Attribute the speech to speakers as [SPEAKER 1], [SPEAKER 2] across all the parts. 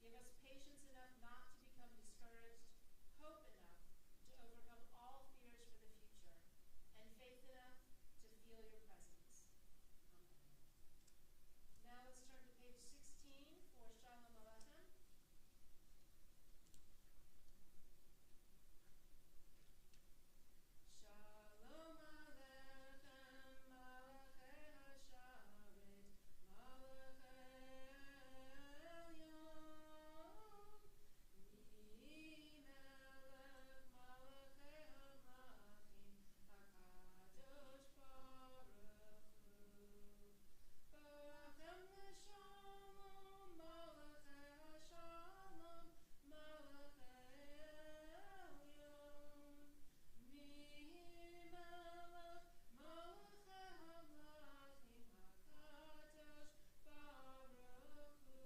[SPEAKER 1] Give us patience enough not to become discouraged, hope enough to overcome all fears for the future, and faith enough to feel your presence. Amen. Now let's turn to page 16 for Shalom Aleichem. Shalom Aleichem, Malachei HaSharet, Malachei Elyon, Melech Malachei HaMelachim, HaKadosh Baruch Hu. Beth Am Shalom, Malachei HaShalom, Malachei Elyon, Melech Malachei HaMelachim, HaKadosh Baruch Hu.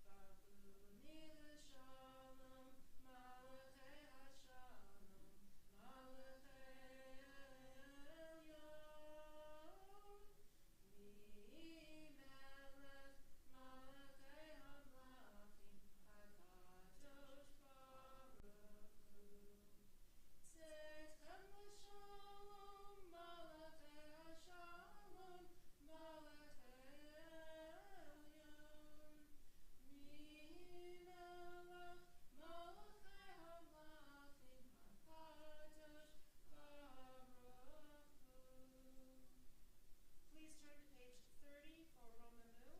[SPEAKER 1] Bachuni l'shalom, Malachei HaShalom, Malachei Elyon, Melech Malachei HaMelachim, HaKadosh Baruch Hu. Tzedchem l'shalom, Malachei HaShalom, Malachei Elyon, Melech Malachei HaMelachim, HaKadosh Baruch Hu. Please turn to page 30 for Romamu.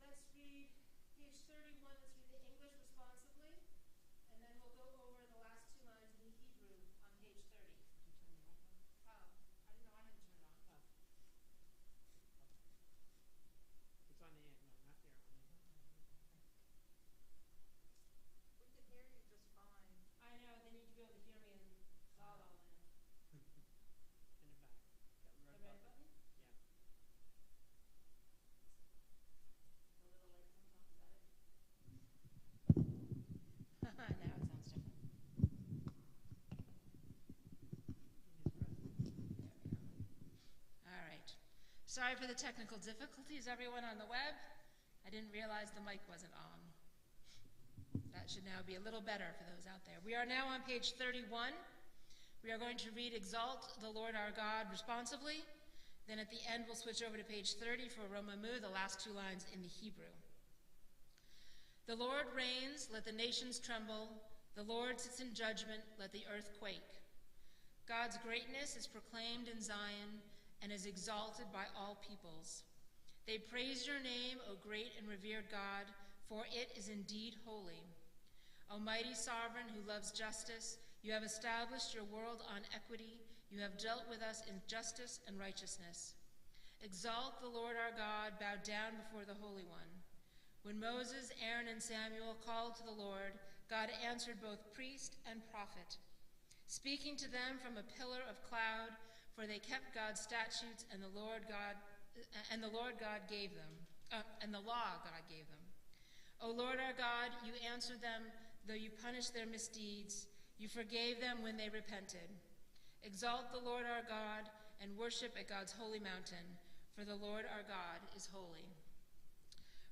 [SPEAKER 1] Let's read page 31. Let's read the English responsibly, and then we'll go over the last two lines in the Hebrew on page 30. Oh, I didn't know I had to turn it on.
[SPEAKER 2] It's on the end. No, not there.
[SPEAKER 3] We can hear you just fine.
[SPEAKER 1] I know, they need to be able to hear me in La La Land.
[SPEAKER 2] In the back. That
[SPEAKER 1] The red button?
[SPEAKER 2] Yeah.
[SPEAKER 1] The little light comes on, is that it?
[SPEAKER 4] Now it sounds different. All right. Sorry for the technical difficulties, everyone on the web. I didn't realize the mic wasn't on. That should now be a little better for those out there. We are now on page 31. We are going to read Exalt the Lord our God responsively. Then at the end, we'll switch over to page 30 for Romamu, the last two lines in the Hebrew. The Lord reigns, let the nations tremble. The Lord sits in judgment, let the earth quake. God's greatness is proclaimed in Zion and is exalted by all peoples. They praise your name, O great and revered God, for it is indeed holy. Almighty sovereign who loves justice, you have established your world on equity. You have dealt with us in justice and righteousness. Exalt the Lord our God, bow down before the Holy One. When Moses, Aaron, and Samuel called to the Lord, God answered both priest and prophet, speaking to them from a pillar of cloud, for they kept God's statutes and the law God gave them. O Lord our God, you answered them, though you punished their misdeeds. You forgave them when they repented. Exalt the Lord our God and worship at God's holy mountain, for the Lord our God is holy.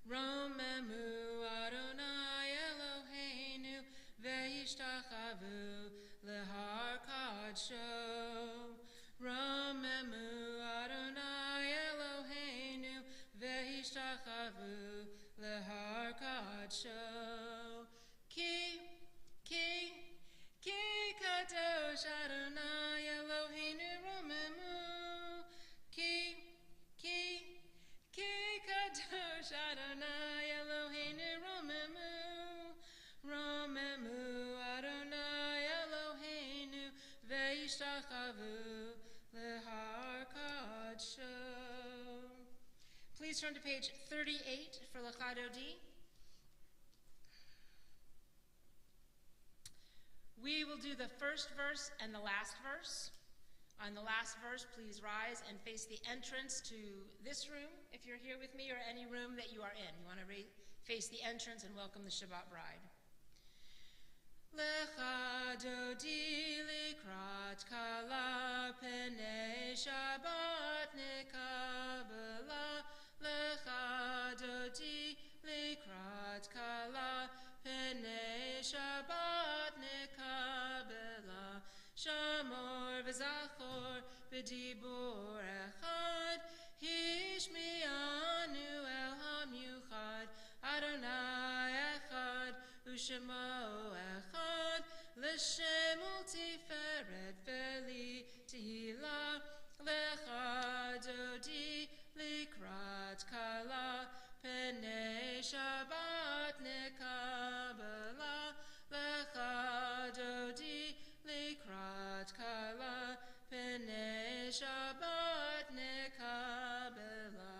[SPEAKER 4] Romemu Adonai Eloheinu ve'ishtachavu lehar kadsho. Romemu Adonai Eloheinu ve'ishtachavu lehar kadsho. Ki kadosh Adonai Eloheinu romemu. Ki kadosh Adonai Eloheinu romemu. Romemu Adonai Eloheinu ve'ishtachavu lehar kadsho. Please turn to page 38 for Lachadodi. We will do the first verse and the last verse. On the last verse, please rise and face the entrance to this room, if you're here with me, or any room that you are in. You want to face the entrance and welcome the Shabbat bride. Lecha dodi likrat kala penei Shabbat nekabel dodi likrat kala pene Shabbat nekabela shamor v'zachor b'dibur echad hishmianu el hamyuchad Adonai echad u'shemo echad l'shem ultiferet veli tehila lecha dodi likrat kala pene Shabbat nekabela lecha dodi likrat kala pene Shabbat nekabela.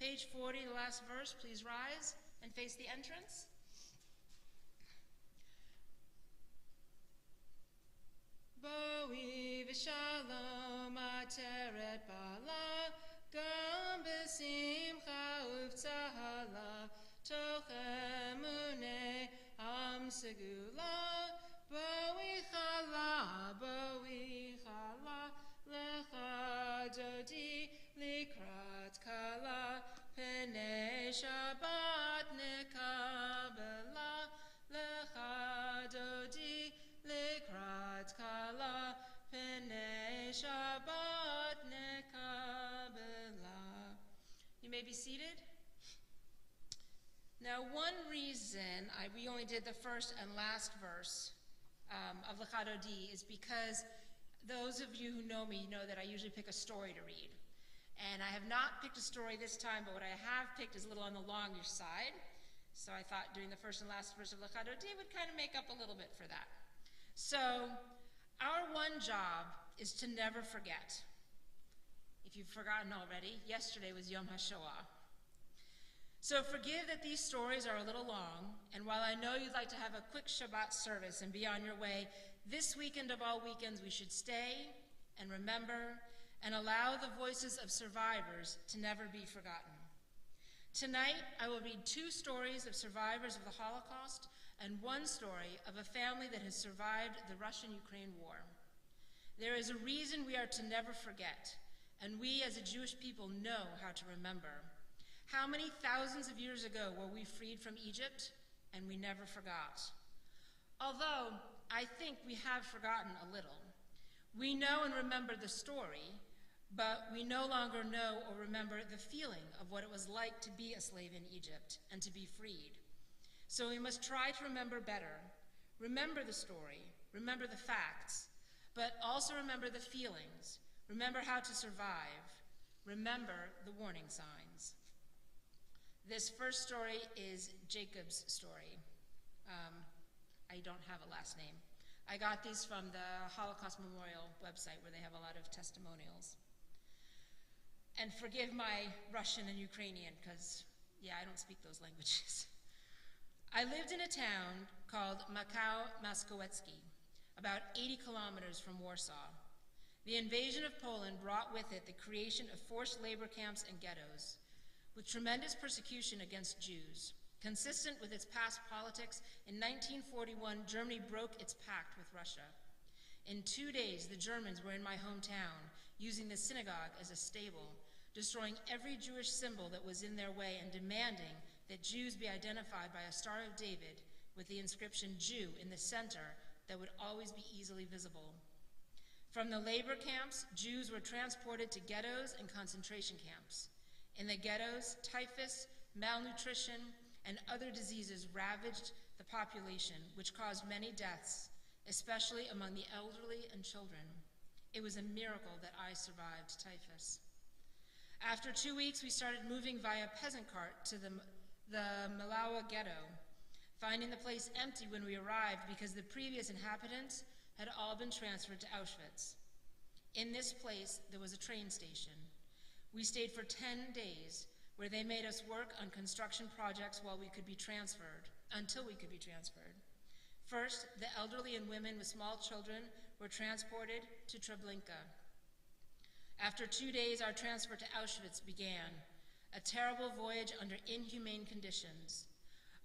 [SPEAKER 4] Page 40, the last verse. Please rise and face the entrance. Boi v'shalom ateret bala gam b'simcha uv'tzahala toch emune am segula boi chala lecha dodi likrat kala pene Shabbat nekabela lecha dodi likrat kala pene Shabbat nekabela. You may be seated. Now, one reason we only did the first and last verse of Lecha Dodi is because those of you who know me know that I usually pick a story to read. And I have not picked a story this time, but what I have picked is a little on the longer side. So I thought doing the first and last verse of Lecha Dodi would kind of make up a little bit for that. So our one job is to never forget. If you've forgotten already, yesterday was Yom HaShoah. So forgive that these stories are a little long, and while I know you'd like to have a quick Shabbat service and be on your way, this weekend of all weekends we should stay and remember and allow the voices of survivors to never be forgotten. Tonight, I will read 2 stories of survivors of the Holocaust and one story of a family that has survived the Russian-Ukraine war. There is a reason we are to never forget, and we as a Jewish people know how to remember. How many thousands of years ago were we freed from Egypt, and we never forgot? Although, I think we have forgotten a little. We know and remember the story, but we no longer know or remember the feeling of what it was like to be a slave in Egypt and to be freed. So we must try to remember better. Remember the story, remember the facts, but also remember the feelings. Remember how to survive. Remember the warning signs. This first story is Jacob's story. I don't have a last name. I got these from the Holocaust Memorial website where they have a lot of testimonials. And forgive my Russian and Ukrainian because, I don't speak those languages. I lived in a town called Makau-Maskowecki, about 80 kilometers from Warsaw. The invasion of Poland brought with it the creation of forced labor camps and ghettos, with tremendous persecution against Jews. Consistent with its past politics, in 1941, Germany broke its pact with Russia. In 2 days, the Germans were in my hometown, using the synagogue as a stable, destroying every Jewish symbol that was in their way and demanding that Jews be identified by a Star of David with the inscription Jew in the center that would always be easily visible. From the labor camps, Jews were transported to ghettos and concentration camps. In the ghettos, typhus, malnutrition, and other diseases ravaged the population, which caused many deaths, especially among the elderly and children. It was a miracle that I survived typhus. After 2 weeks, we started moving via peasant cart to the Malawa ghetto, finding the place empty when we arrived because the previous inhabitants had all been transferred to Auschwitz. In this place, there was a train station. We stayed for 10 days, where they made us work on construction projects until we could be transferred. First, the elderly and women with small children were transported to Treblinka. After 2 days, our transfer to Auschwitz began, a terrible voyage under inhumane conditions.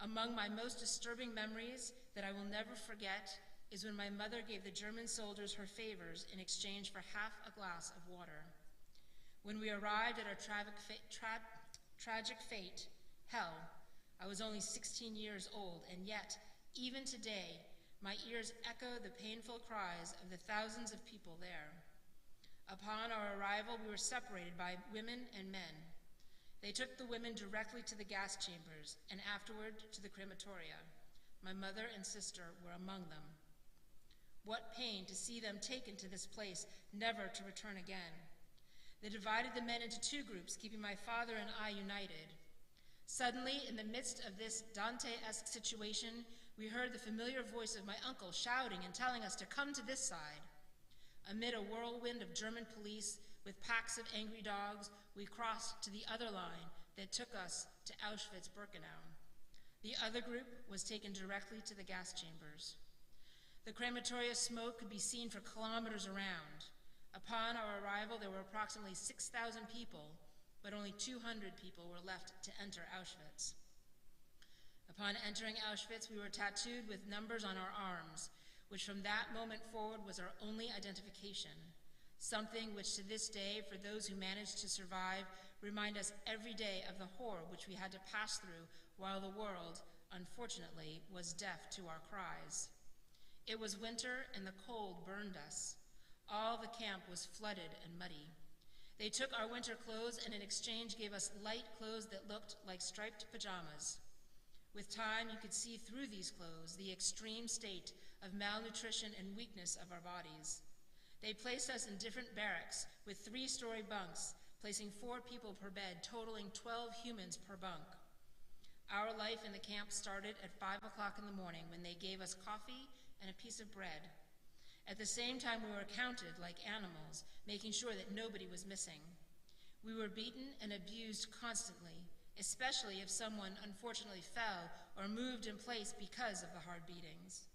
[SPEAKER 4] Among my most disturbing memories that I will never forget is when my mother gave the German soldiers her favors in exchange for half a glass of water. When we arrived at our tragic fate, Hell, I was only 16 years old, and yet, even today, my ears echo the painful cries of the thousands of people there. Upon our arrival, we were separated by women and men. They took the women directly to the gas chambers and afterward to the crematoria. My mother and sister were among them. What pain to see them taken to this place, never to return again. They divided the men into two groups, keeping my father and I united. Suddenly, in the midst of this Dante-esque situation, we heard the familiar voice of my uncle shouting and telling us to come to this side. Amid a whirlwind of German police with packs of angry dogs, we crossed to the other line that took us to Auschwitz-Birkenau. The other group was taken directly to the gas chambers. The crematoria smoke could be seen for kilometers around. Upon our arrival, there were approximately 6,000 people, but only 200 people were left to enter Auschwitz. Upon entering Auschwitz, we were tattooed with numbers on our arms, which from that moment forward was our only identification, something which to this day, for those who managed to survive, remind us every day of the horror which we had to pass through while the world, unfortunately, was deaf to our cries. It was winter and the cold burned us. All the camp was flooded and muddy. They took our winter clothes and in exchange gave us light clothes that looked like striped pajamas. With time, you could see through these clothes the extreme state of malnutrition and weakness of our bodies. They placed us in different barracks with 3-story bunks, placing 4 people per bed, totaling 12 humans per bunk. Our life in the camp started at 5 o'clock in the morning when they gave us coffee and a piece of bread. At the same time, we were counted like animals, making sure that nobody was missing. We were beaten and abused constantly, especially if someone unfortunately fell or moved in place because of the hard beatings.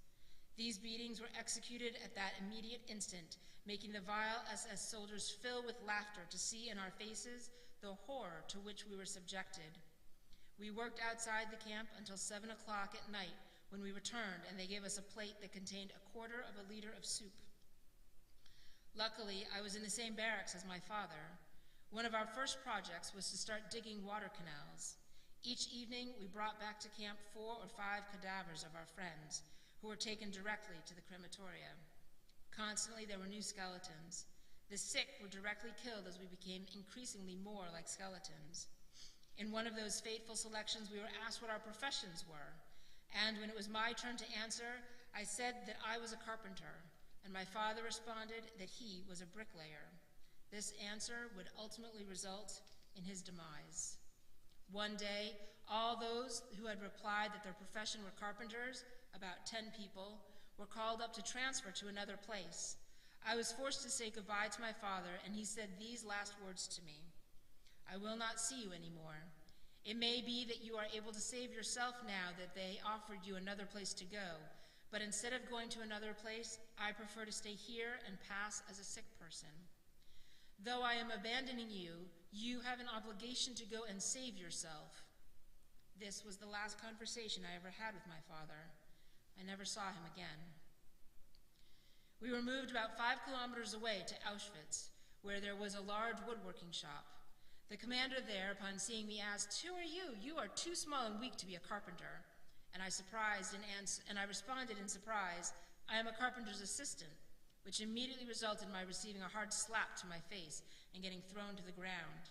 [SPEAKER 4] These beatings were executed at that immediate instant, making the vile SS soldiers fill with laughter to see in our faces the horror to which we were subjected. We worked outside the camp until 7 o'clock at night, when we returned and they gave us a plate that contained 1/4 of a liter of soup. Luckily, I was in the same barracks as my father. One of our first projects was to start digging water canals. Each evening, we brought back to camp 4 or 5 cadavers of our friends, who were taken directly to the crematoria. Constantly, there were new skeletons. The sick were directly killed as we became increasingly more like skeletons. In one of those fateful selections, we were asked what our professions were. And when it was my turn to answer, I said that I was a carpenter, and my father responded that he was a bricklayer. This answer would ultimately result in his demise. One day, all those who had replied that their profession were carpenters, about 10 people, were called up to transfer to another place. I was forced to say goodbye to my father, and he said these last words to me: "I will not see you anymore. It may be that you are able to save yourself now that they offered you another place to go, but instead of going to another place, I prefer to stay here and pass as a sick person. Though I am abandoning you, you have an obligation to go and save yourself." This was the last conversation I ever had with my father. I never saw him again. We were moved about 5 kilometers away to Auschwitz, where there was a large woodworking shop. The commander there, upon seeing me, asked, "Who are you? You are too small and weak to be a carpenter." And I responded in surprise, "I am a carpenter's assistant," which immediately resulted in my receiving a hard slap to my face and getting thrown to the ground.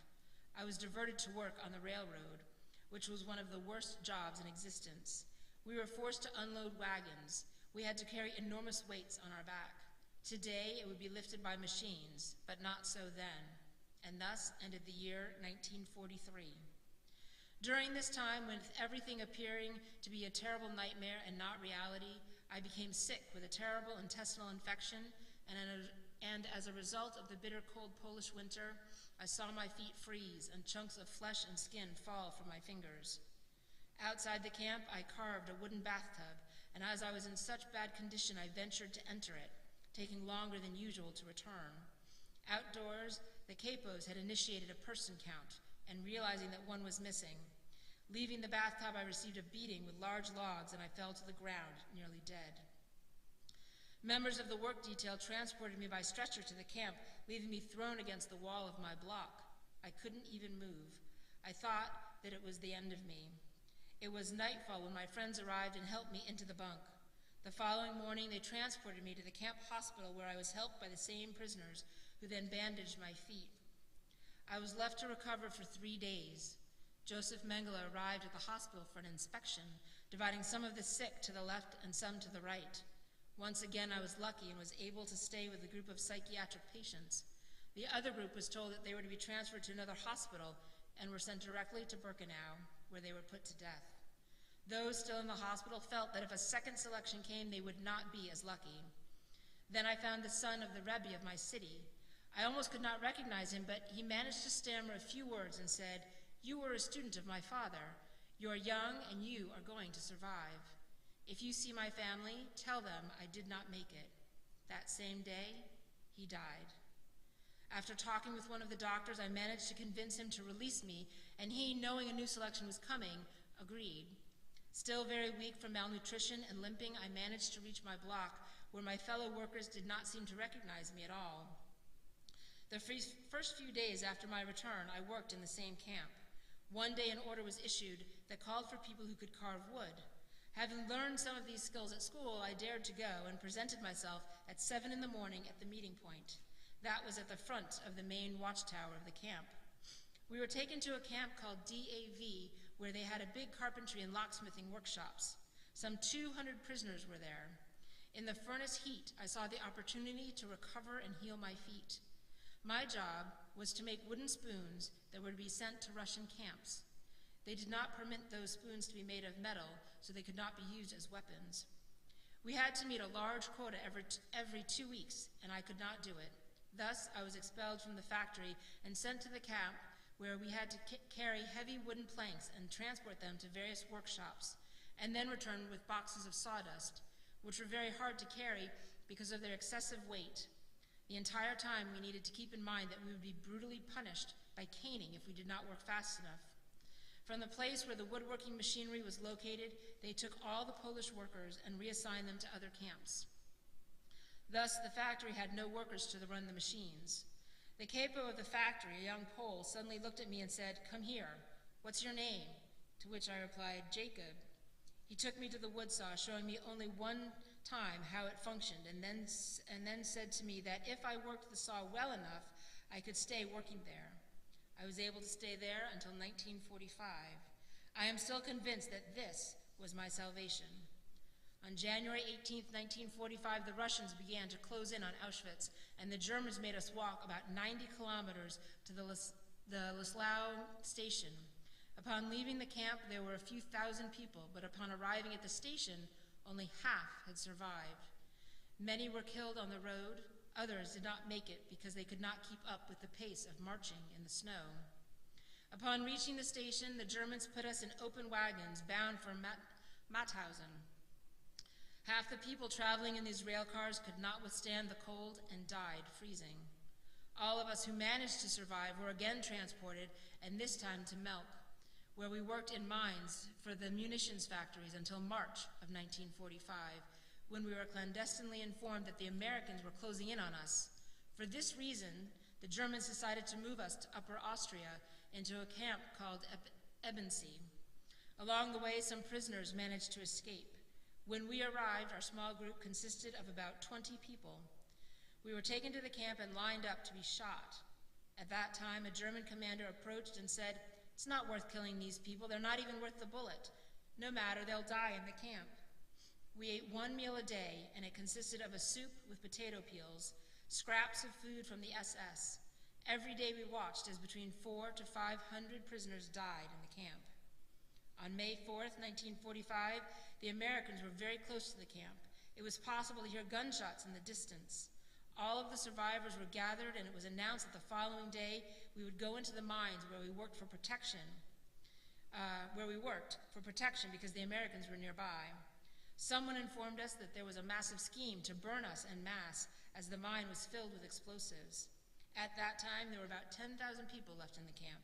[SPEAKER 4] I was diverted to work on the railroad, which was one of the worst jobs in existence. We were forced to unload wagons. We had to carry enormous weights on our back. Today, it would be lifted by machines, but not so then. And thus ended the year 1943. During this time, with everything appearing to be a terrible nightmare and not reality, I became sick with a terrible intestinal infection, and as a result of the bitter cold Polish winter, I saw my feet freeze and chunks of flesh and skin fall from my fingers. Outside the camp, I carved a wooden bathtub, and as I was in such bad condition, I ventured to enter it, taking longer than usual to return. Outdoors, the capos had initiated a person count, and realizing that one was missing. Leaving the bathtub, I received a beating with large logs, and I fell to the ground, nearly dead. Members of the work detail transported me by stretcher to the camp, leaving me thrown against the wall of my block. I couldn't even move. I thought that it was the end of me. It was nightfall when my friends arrived and helped me into the bunk. The following morning, they transported me to the camp hospital where I was helped by the same prisoners, who then bandaged my feet. I was left to recover for 3 days. Joseph Mengele arrived at the hospital for an inspection, dividing some of the sick to the left and some to the right. Once again, I was lucky and was able to stay with a group of psychiatric patients. The other group was told that they were to be transferred to another hospital and were sent directly to Birkenau, where they were put to death. Those still in the hospital felt that if a second selection came, they would not be as lucky. Then I found the son of the Rebbe of my city. I almost could not recognize him, but he managed to stammer a few words and said, "You were a student of my father. You are young and you are going to survive. If you see my family, tell them I did not make it." That same day, he died. After talking with one of the doctors, I managed to convince him to release me, and he, knowing a new selection was coming, agreed. Still very weak from malnutrition and limping, I managed to reach my block, where my fellow workers did not seem to recognize me at all. The first few days after my return, I worked in the same camp. One day an order was issued that called for people who could carve wood. Having learned some of these skills at school, I dared to go and presented myself at 7 in the morning at the meeting point. That was at the front of the main watchtower of the camp. We were taken to a camp called DAV, where they had a big carpentry and locksmithing workshops. Some 200 prisoners were there. In the furnace heat, I saw the opportunity to recover and heal my feet. My job was to make wooden spoons that were to be sent to Russian camps. They did not permit those spoons to be made of metal, so they could not be used as weapons. We had to meet a large quota every 2 weeks, and I could not do it. Thus, I was expelled from the factory and sent to the camp, where we had to carry heavy wooden planks and transport them to various workshops, and then return with boxes of sawdust, which were very hard to carry because of their excessive weight. The entire time, we needed to keep in mind that we would be brutally punished by caning if we did not work fast enough. From the place where the woodworking machinery was located, they took all the Polish workers and reassigned them to other camps. Thus, the factory had no workers to run the machines. The capo of the factory, a young Pole, suddenly looked at me and said, "Come here. What's your name?" To which I replied, "Jacob." He took me to the wood saw, showing me only one time how it functioned, and then said to me that if I worked the saw well enough, I could stay working there. I was able to stay there until 1945. I am still convinced that this was my salvation. On January 18, 1945, the Russians began to close in on Auschwitz, and the Germans made us walk about 90 kilometers to the Lislau station. Upon leaving the camp, there were a few thousand people, but upon arriving at the station, only half had survived. Many were killed on the road. Others did not make it because they could not keep up with the pace of marching in the snow. Upon reaching the station, the Germans put us in open wagons bound for Mauthausen. Half the people traveling in these rail cars could not withstand the cold and died freezing. All of us who managed to survive were again transported, and this time to Melk, where we worked in mines for the munitions factories until March of 1945, when we were clandestinely informed that the Americans were closing in on us. For this reason, the Germans decided to move us to Upper Austria into a camp called Ebensee. Along the way, some prisoners managed to escape. When we arrived, our small group consisted of about 20 people. We were taken to the camp and lined up to be shot. At that time, a German commander approached and said, "It's not worth killing these people. They're not even worth the bullet. No matter, they'll die in the camp." We ate one meal a day, and it consisted of a soup with potato peels, scraps of food from the SS. Every day we watched as between 400 to 500 prisoners died in the camp. On May 4th, 1945, the Americans were very close to the camp. It was possible to hear gunshots in the distance. All of the survivors were gathered, and it was announced that the following day we would go into the mines where we worked for protection because the Americans were nearby. Someone informed us that there was a massive scheme to burn us en masse, as the mine was filled with explosives. At that time, there were about 10,000 people left in the camp.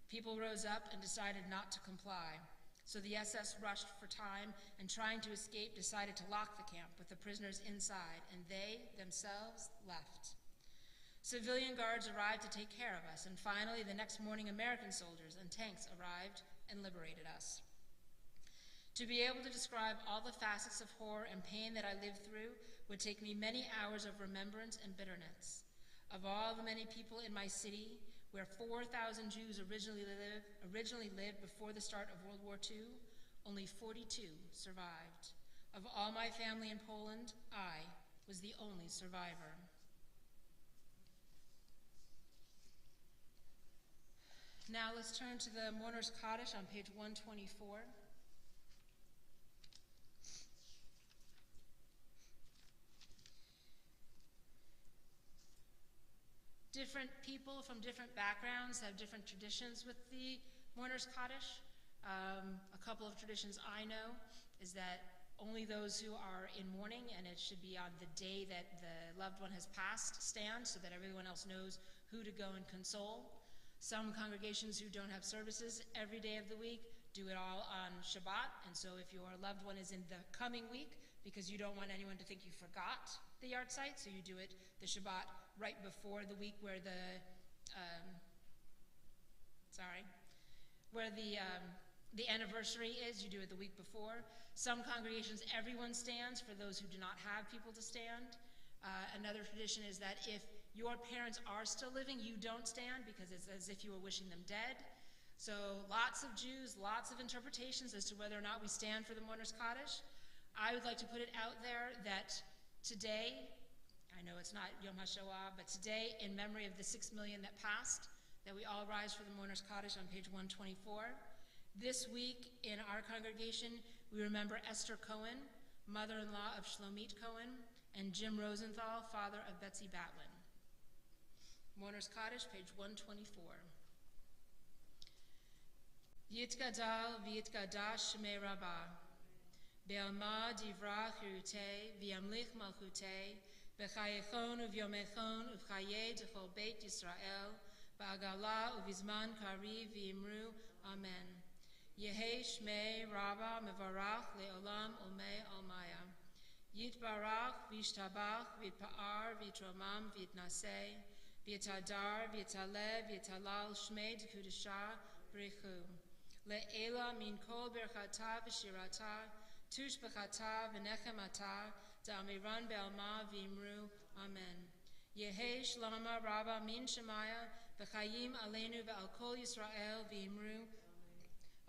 [SPEAKER 4] People rose up and decided not to comply. So the SS rushed for time, and trying to escape, decided to lock the camp with the prisoners inside, and they themselves left. Civilian guards arrived to take care of us, and finally, the next morning, American soldiers and tanks arrived and liberated us. To be able to describe all the facets of horror and pain that I lived through would take me many hours of remembrance and bitterness. Of all the many people in my city, where 4,000 Jews originally lived before the start of World War II, only 42 survived. Of all my family in Poland, I was the only survivor. Now let's turn to the Mourner's Kaddish on page 124. Different people from different backgrounds have different traditions with the Mourner's Kaddish. A couple of traditions I know is that only those who are in mourning, and it should be on the day that the loved one has passed, stand so that everyone else knows who to go and console. Some congregations who don't have services every day of the week do it all on Shabbat, and so if your loved one is in the coming week, because you don't want anyone to think you forgot the yard site, so you do it the Shabbat right before the week where the anniversary is, you do it the week before. Some congregations, everyone stands for those who do not have people to stand. Another tradition is that if your parents are still living, you don't stand because it's as if you were wishing them dead. So lots of Jews, lots of interpretations as to whether or not we stand for the Mourner's Kaddish. I would like to put it out there that today, I know it's not Yom HaShoah, but today, in memory of the 6 million that passed, that we all rise for the Mourner's Kaddish on page 124. This week, in our congregation, we remember Esther Cohen, mother-in-law of Shlomit Cohen, and Jim Rosenthal, father of Betsy Batlin. Mourner's Kaddish, page 124. Yitgadal v'yitgadash shmei Rabbah, be'alma divra chirutei, v'yamlich malchutei, b'chayechon uvyomechon uv'chayei d'chol beit Yisrael, ba'agala uvizman kari v'imru, amen. Yehi shmei Rabbah mevarach le'olam olmei almaya. Yitbarach v'yishtabach v'yitpa'ar v'yitromam v'yitnaseh, v'yitadar v'yitaleh v'yitalal shmei d'kudashah b'richu. Le'ela min kol berchata v'shirata, tush b'chata v'nechemata, da'amiran be'alma v'imru, amen. Yehi shlama Rabbah min shemaya, v'chayim aleinu ve'al kol Yisrael v'imru,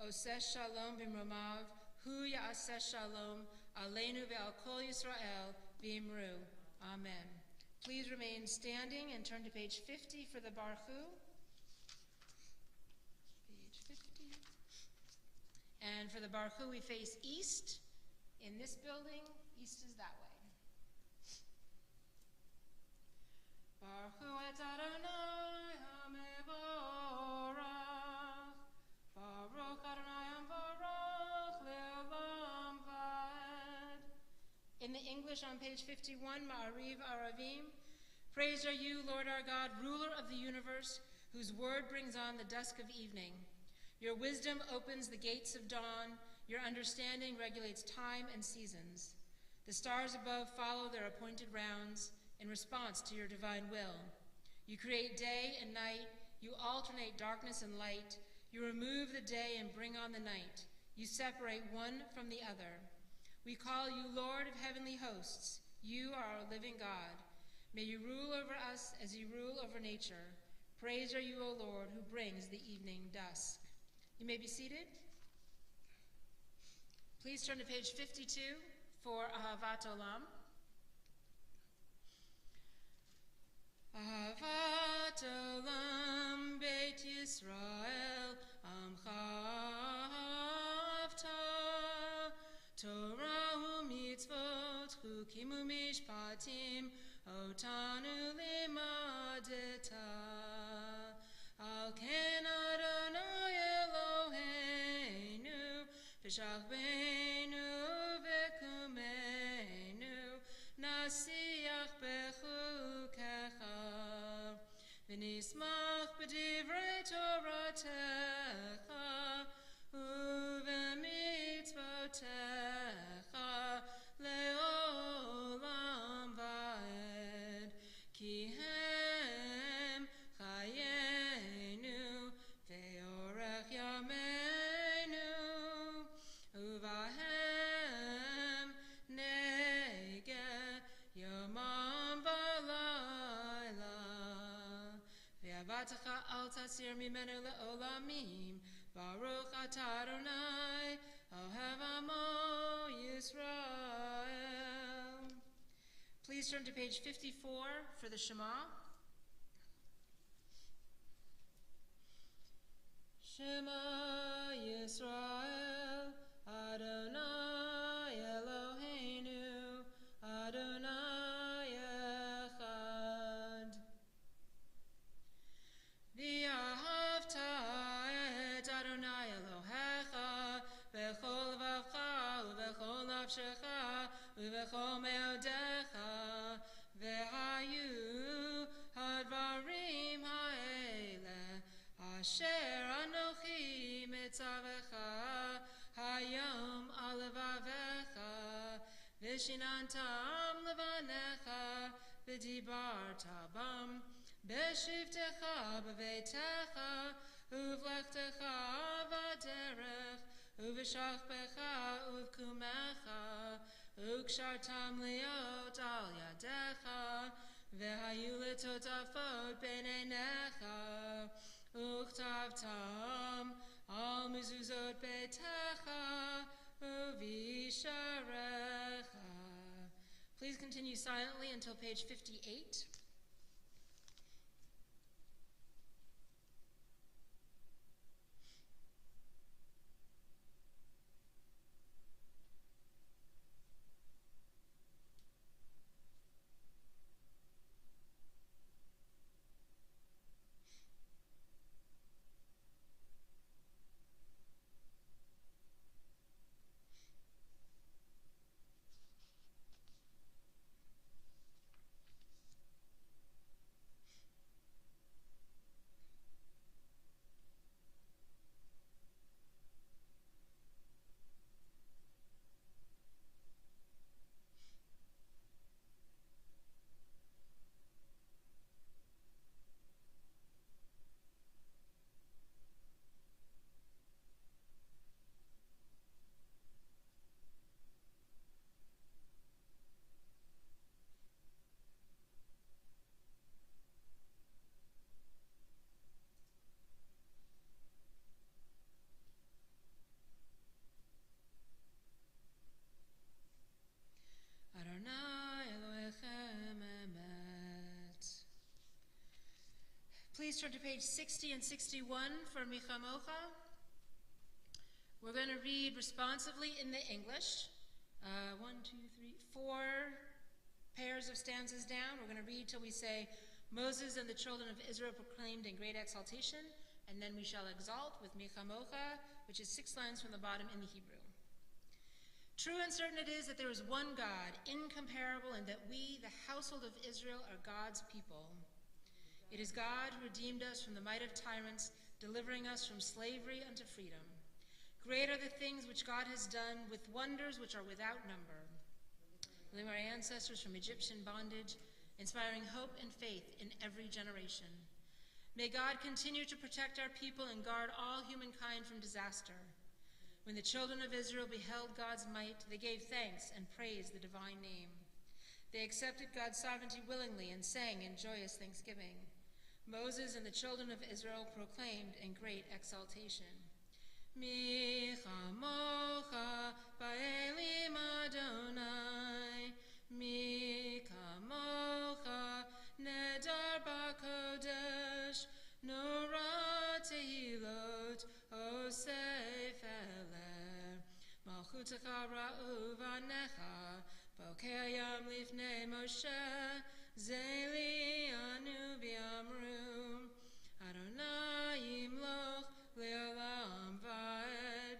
[SPEAKER 4] Oseh shalom b'mromav, hu ya'aseh shalom, aleinu ve'al kol Yisrael v'imru, amen. Please remain standing and turn to page 50 for the Barchu. Page 50. And for the Barchu, we face east. In this building, east is that way. Barchu et Adonai hamevorach, Baruch Adonai hamevorach le'olam va'ed. In the English on page 51, Ma'ariv Aravim, praised are you, Lord our God, ruler of the universe, whose word brings on the dusk of evening. Your wisdom opens the gates of dawn. Your understanding regulates time and seasons. The stars above follow their appointed rounds in response to your divine will. You create day and night. You alternate darkness and light. You remove the day and bring on the night. You separate one from the other. We call you Lord of heavenly hosts. You are our living God. May you rule over us as you rule over nature. Praised are you, O Lord, who brings the evening dusk. You may be seated. Please turn to page 52 for Ahavat Olam. Ahavat Olam Beit Yisrael Amcha Avta Torah u'mitzvot chukim u'mishpatim otanu limadeta Al ken Adonai Eloheinu v'shachbeinu v'kumeinu nasiach bechukecha v'nismach b'divrei Toratecha u'v'mitzvotecha le'olam va'ed ki hem asir mimenu le'olamim. Baruch atah Adonai, ohev amo Yisrael. Please turn to page 54 for the Shema. Shema Yisrael, Adonai Eloheinu, Adonai Echad. V'ahavta et Adonai Elohecha b'chol vavcha u'b'chol nafshecha u'b'chol meodecha v'hayu hadvarim ha'ele asher anochi mitzavecha hayom alevavecha v'shinantam levanecha v'dibarta bam b'shivtecha b'veitecha uvlechtecha v'derech uv'shachpecha uv'kumecha ukshartam liot al yadecha v'hayu letotafot b'neinecha uchtavtam al mezuzot beitecha uvisharecha. Please continue silently until page 58. Please turn to page 60 and 61 for Michamocha. We're going to read responsively in the English. 4 pairs of stanzas down. We're going to read till we say, Moses and the children of Israel proclaimed in great exaltation, and then we shall exalt with Michamocha, which is 6 lines from the bottom in the Hebrew. True and certain it is that there is one God, incomparable, and that we, the household of Israel, are God's people. It is God who redeemed us from the might of tyrants, delivering us from slavery unto freedom. Great are the things which God has done, with wonders which are without number. Delivering our ancestors from Egyptian bondage, inspiring hope and faith in every generation. May God continue to protect our people and guard all humankind from disaster. When the children of Israel beheld God's might, they gave thanks and praised the divine name. They accepted God's sovereignty willingly and sang in joyous thanksgiving. Moses and the children of Israel proclaimed in great exaltation. Michamocha ba'elim Adonai, Michamocha nedar ba'kodesh, Nora tehilot osef eler, Malchutecha ra'u v'anecha, Bokei yam lifnei Moshe, Zeli anu v'amru, Adonai imloch le'olam va'ed,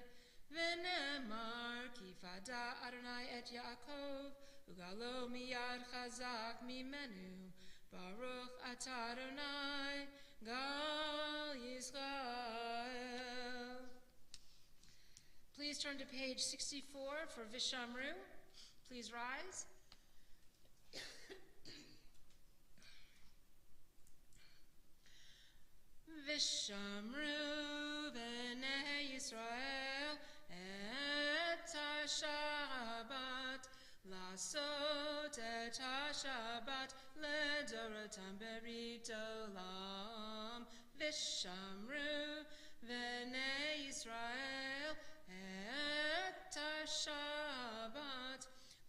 [SPEAKER 4] v'nemar ki fada Adonai et Yaakov, ugalo miyad chazak mimenu, Baruch atah Adonai, Gal Yisrael. Please turn to page 64 for Vishamru. Please rise. Vishamru b'nei Yisrael et ha-Shabbat, lasot et ha-Shabbat ledorotam berit olam, Vishamru V'nei Yisrael et ha-Shabbat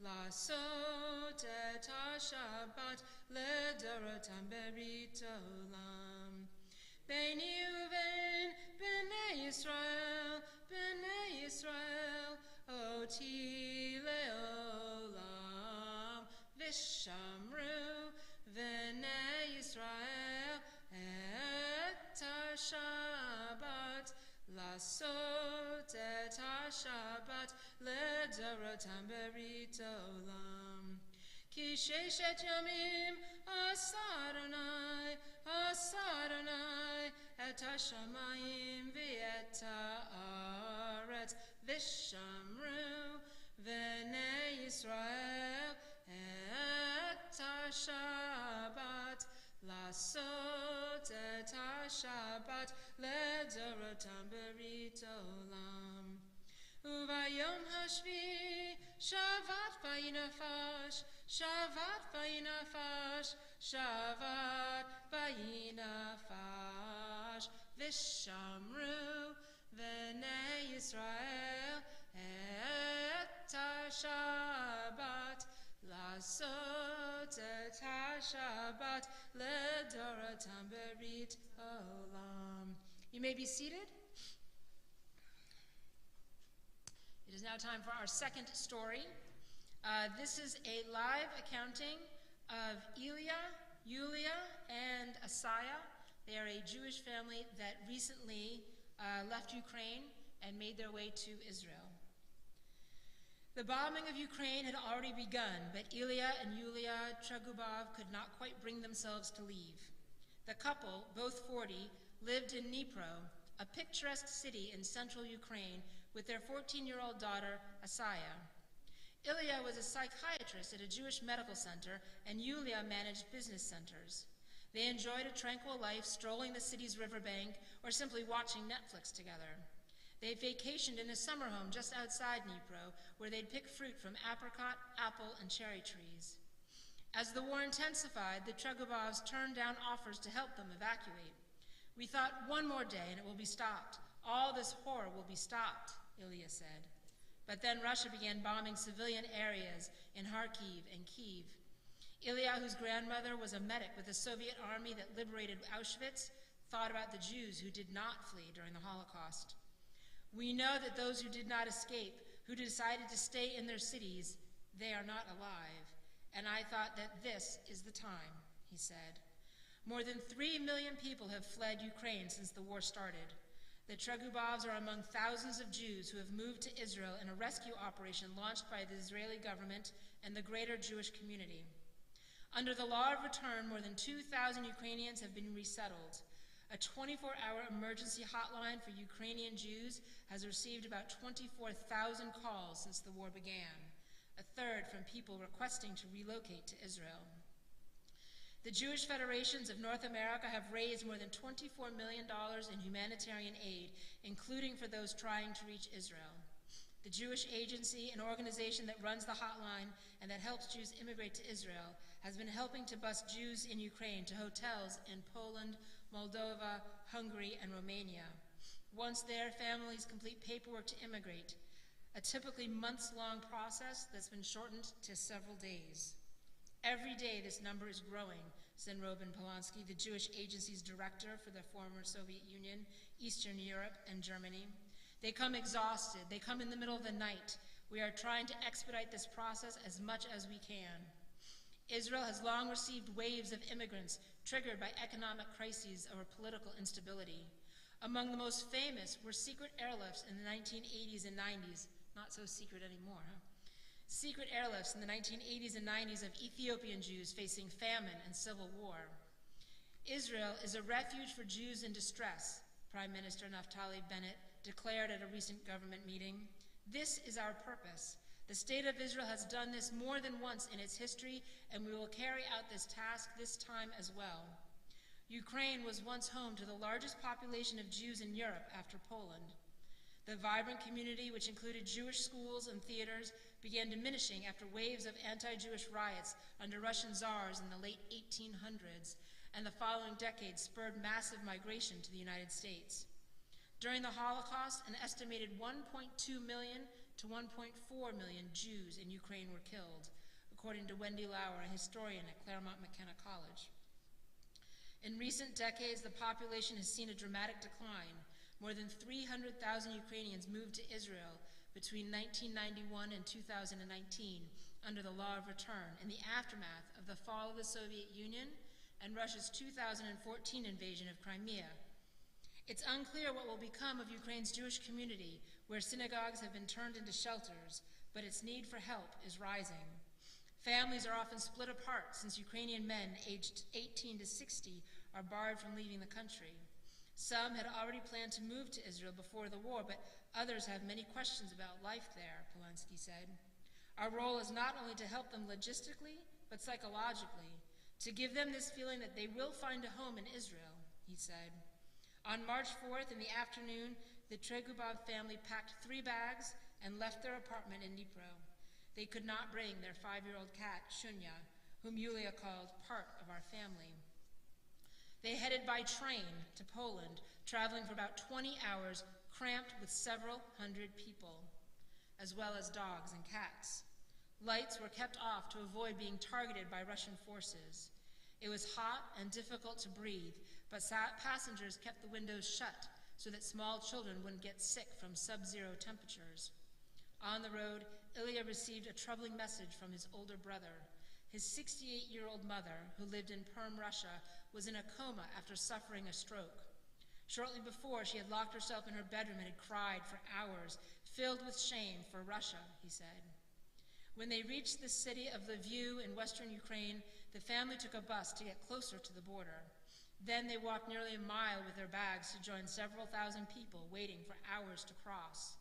[SPEAKER 4] Lasot et ha-Shabbat Ledorotam berit olam Beini uvein B'nei Yisrael Oti leolam Vishamru V'nei Yisrael et ha-Shabbat Lasot et ha-Shabbat Ledorotam berit olam Ki sheshet yamim asa Adonai et ha-shamayim v'et ha'aretz Vishamru V'nei Yisrael et ha-Shabbat Lasot et ha-Shabbat Ledorotam berit olam Uvayom hashvi Shavat vayinafash Shavat vayinafash Vishamru V'nei Yisrael et ha-Shabbat Lasot et ha-Shabbat Ledorotam berit olam. You may be seated. It is now time for our second story. This is a live accounting of Ilya, Yulia, and Asaya. They are a Jewish family that recently left Ukraine and made their way to Israel. The bombing of Ukraine had already begun, but Ilya and Yulia Tragubov could not quite bring themselves to leave. The couple, both 40, lived in Dnipro, a picturesque city in central Ukraine, with their 14-year-old daughter, Asaya. Ilya was a psychiatrist at a Jewish medical center, and Yulia managed business centers. They enjoyed a tranquil life strolling the city's riverbank or simply watching Netflix together. They vacationed in a summer home just outside Dnipro, where they'd pick fruit from apricot, apple, and cherry trees. As the war intensified, the Tragubovs turned down offers to help them evacuate. "We thought one more day and it will be stopped. All this horror will be stopped," Ilya said. But then Russia began bombing civilian areas in Kharkiv and Kyiv. Ilya, whose grandmother was a medic with the Soviet army that liberated Auschwitz, thought about the Jews who did not flee during the Holocaust. "We know that those who did not escape, who decided to stay in their cities, they are not alive. And I thought that this is the time," he said. More than 3 million people have fled Ukraine since the war started. The Tragubovs are among thousands of Jews who have moved to Israel in a rescue operation launched by the Israeli government and the greater Jewish community. Under the law of return, more than 2,000 Ukrainians have been resettled. A 24-hour emergency hotline for Ukrainian Jews has received about 24,000 calls since the war began, a third from people requesting to relocate to Israel. The Jewish Federations of North America have raised more than $24 million in humanitarian aid, including for those trying to reach Israel. The Jewish Agency, an organization that runs the hotline and that helps Jews immigrate to Israel, has been helping to bus Jews in Ukraine to hotels in Poland, Moldova, Hungary, and Romania. Once there, families complete paperwork to immigrate, a typically months-long process that's been shortened to several days. Every day this number is growing, said Robin Polanski, the Jewish Agency's director for the former Soviet Union, Eastern Europe, and Germany. "They come exhausted. They come in the middle of the night. We are trying to expedite this process as much as we can." Israel has long received waves of immigrants triggered by economic crises or political instability. Among the most famous were secret airlifts in the 1980s and 90s. Not so secret anymore, huh? Secret airlifts in the 1980s and 90s of Ethiopian Jews facing famine and civil war. "Israel is a refuge for Jews in distress," Prime Minister Naftali Bennett declared at a recent government meeting. "This is our purpose. The State of Israel has done this more than once in its history, and we will carry out this task this time as well." Ukraine was once home to the largest population of Jews in Europe after Poland. The vibrant community, which included Jewish schools and theaters, began diminishing after waves of anti-Jewish riots under Russian czars in the late 1800s, and the following decades spurred massive migration to the United States. During the Holocaust, an estimated 1.2 million to 1.4 million Jews in Ukraine were killed, according to Wendy Lauer, a historian at Claremont McKenna College. In recent decades, the population has seen a dramatic decline. More than 300,000 Ukrainians moved to Israel between 1991 and 2019 under the law of return in the aftermath of the fall of the Soviet Union and Russia's 2014 invasion of Crimea. It's unclear what will become of Ukraine's Jewish community, where synagogues have been turned into shelters, but its need for help is rising. Families are often split apart since Ukrainian men aged 18 to 60 are barred from leaving the country. Some had already planned to move to Israel before the war, but others have many questions about life there, Polanski said. Our role is not only to help them logistically, but psychologically, to give them this feeling that they will find a home in Israel, he said. On March 4th in the afternoon, the Tregubov family packed 3 bags and left their apartment in Dnipro. They could not bring their 5-year-old cat, Shunya, whom Yulia called part of our family. They headed by train to Poland, traveling for about 20 hours, cramped with several hundred people, as well as dogs and cats. Lights were kept off to avoid being targeted by Russian forces. It was hot and difficult to breathe, but passengers kept the windows shut so that small children wouldn't get sick from sub-zero temperatures. On the road, Ilya received a troubling message from his older brother. His 68-year-old mother, who lived in Perm, Russia, was in a coma after suffering a stroke. Shortly before, she had locked herself in her bedroom and had cried for hours, filled with shame for Russia, he said. When they reached the city of Lviv in western Ukraine, the family took a bus to get closer to the border. Then they walked nearly a mile with their bags to join several thousand people waiting for hours to cross.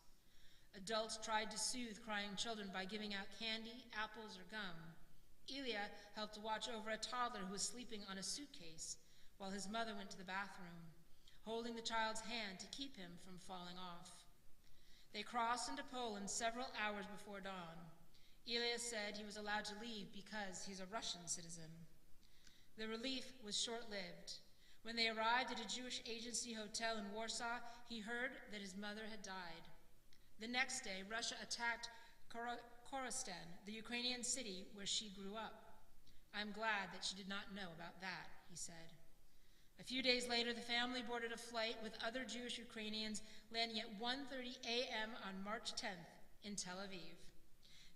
[SPEAKER 4] Adults tried to soothe crying children by giving out candy, apples, or gum. Ilya helped to watch over a toddler who was sleeping on a suitcase while his mother went to the bathroom, holding the child's hand to keep him from falling off. They crossed into Poland several hours before dawn. Ilya said he was allowed to leave because he's a Russian citizen. The relief was short-lived. When they arrived at a Jewish agency hotel in Warsaw, he heard that his mother had died. The next day, Russia attacked Korostan, the Ukrainian city where she grew up. I'm glad that she did not know about that, he said. A few days later, the family boarded a flight with other Jewish Ukrainians, landing at 1:30 a.m. on March 10th in Tel Aviv.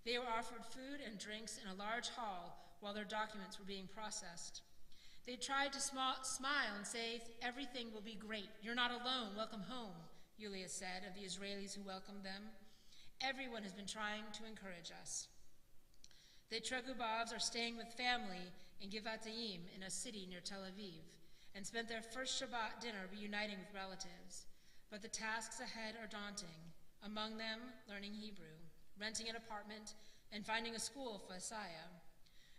[SPEAKER 4] They were offered food and drinks in a large hall while their documents were being processed. They tried to smile and say, "Everything will be great. You're not alone. Welcome home," Yulia said of the Israelis who welcomed them. "Everyone has been trying to encourage us." The Tregubovs are staying with family in Givatayim in a city near Tel Aviv and spent their first Shabbat dinner reuniting with relatives. But the tasks ahead are daunting, among them learning Hebrew, renting an apartment, and finding a school for Asaya.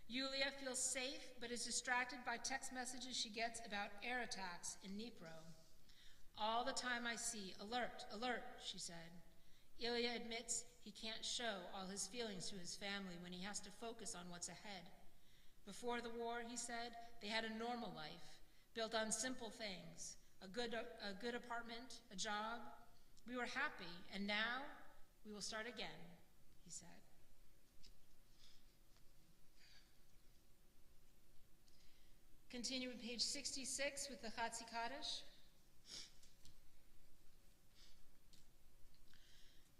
[SPEAKER 4] Yulia feels safe but is distracted by text messages she gets about air attacks in Dnipro. "All the time I see, alert, alert," she said. Ilya admits he can't show all his feelings to his family when he has to focus on what's ahead. Before the war, he said, they had a normal life, built on simple things, a good apartment, a job. "We were happy, and now we will start again," he said. Continue with page 66 with the Chatzi Kaddish.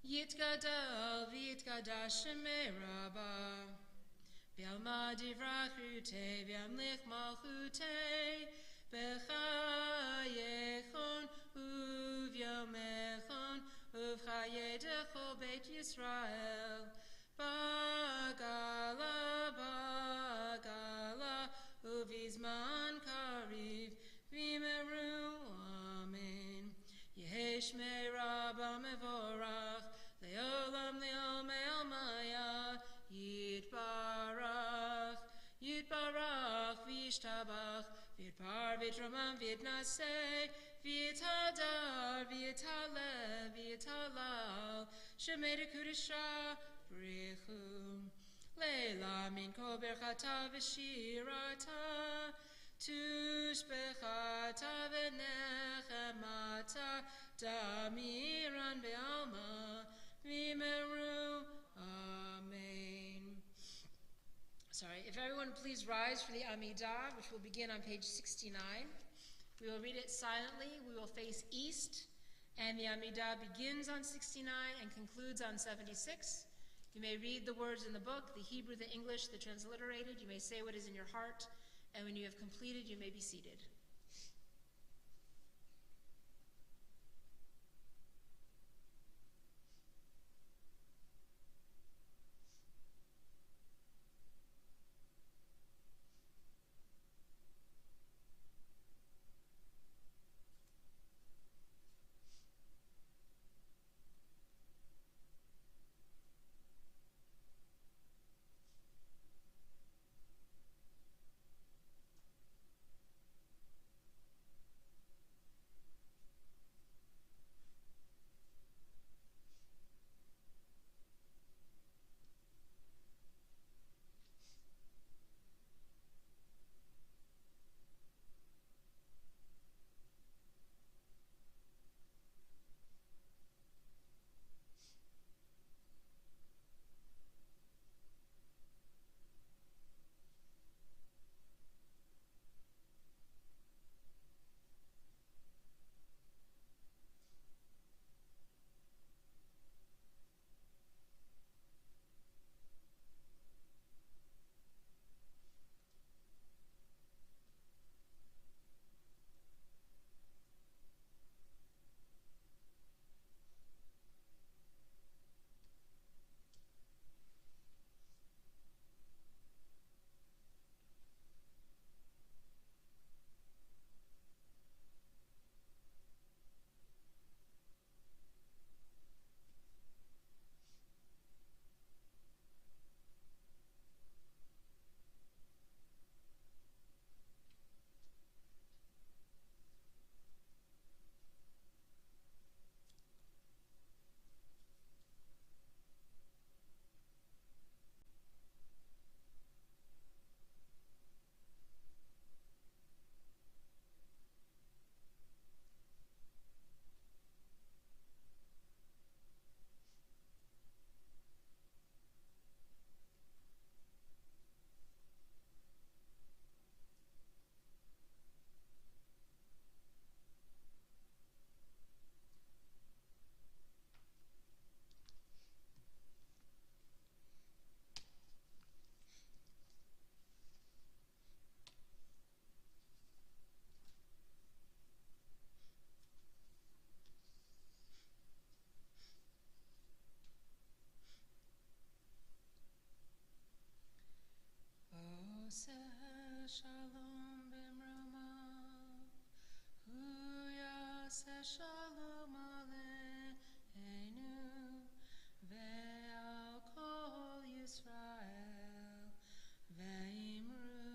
[SPEAKER 4] Yitgadal v'yitgadash shemei Rabbah V'yalma divrachute v'yamlich malchute B'chayechon uvyomechon uv'chayedecho Beit Yisrael Bagala bagala uvizman kariv v'meru amen Yeheshmei Rabbah mevorach Leolam leomel maya Yitbarach Yitbarach Vishtabach Vitpar Vitramam Vitnaseh Vithadar Vithalev Vithalal Shemei Kudisha Brichu Leila Minko Berchata V'shirata Tushbechata v'nechemata damiran be'alma v'meru. Amen. Sorry, if everyone please rise for the Amidah, which will begin on page 69. We will read it silently. We will face east, and the Amidah begins on 69 and concludes on 76. You may read the words in the book, the Hebrew, the English, the transliterated. You may say what is in your heart, and when you have completed, you may be seated. Shalom b'mroma, Huyaseh shalom aleinu, ve'al kol Yisrael, ve'imru,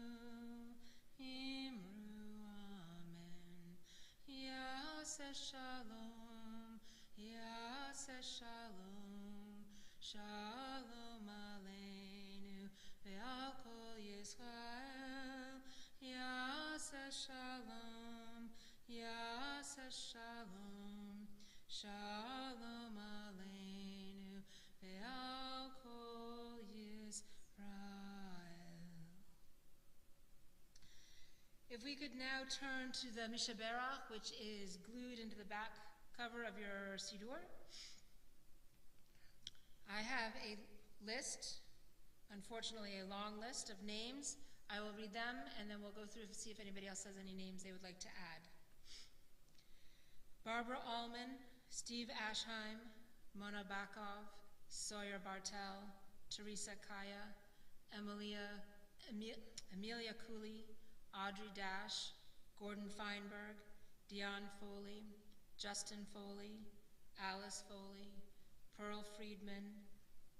[SPEAKER 4] amen. Yaseh shalom, shalom aleinu, ve'al kol Yisrael, Yaseh shalom, shalom aleinu, ve'al kol Yisrael. If we could now turn to the Mishaberach, which is glued into the back cover of your Siddur. I have a list, unfortunately a long list of names. I will read them and then we'll go through and see if anybody else has any names they would like to add. Barbara Allman, Steve Ashheim, Mona Bakov, Sawyer Bartel, Teresa Kaya, Amelia Cooley, Audrey Dash, Gordon Feinberg, Dion Foley, Justin Foley, Alice Foley, Pearl Friedman,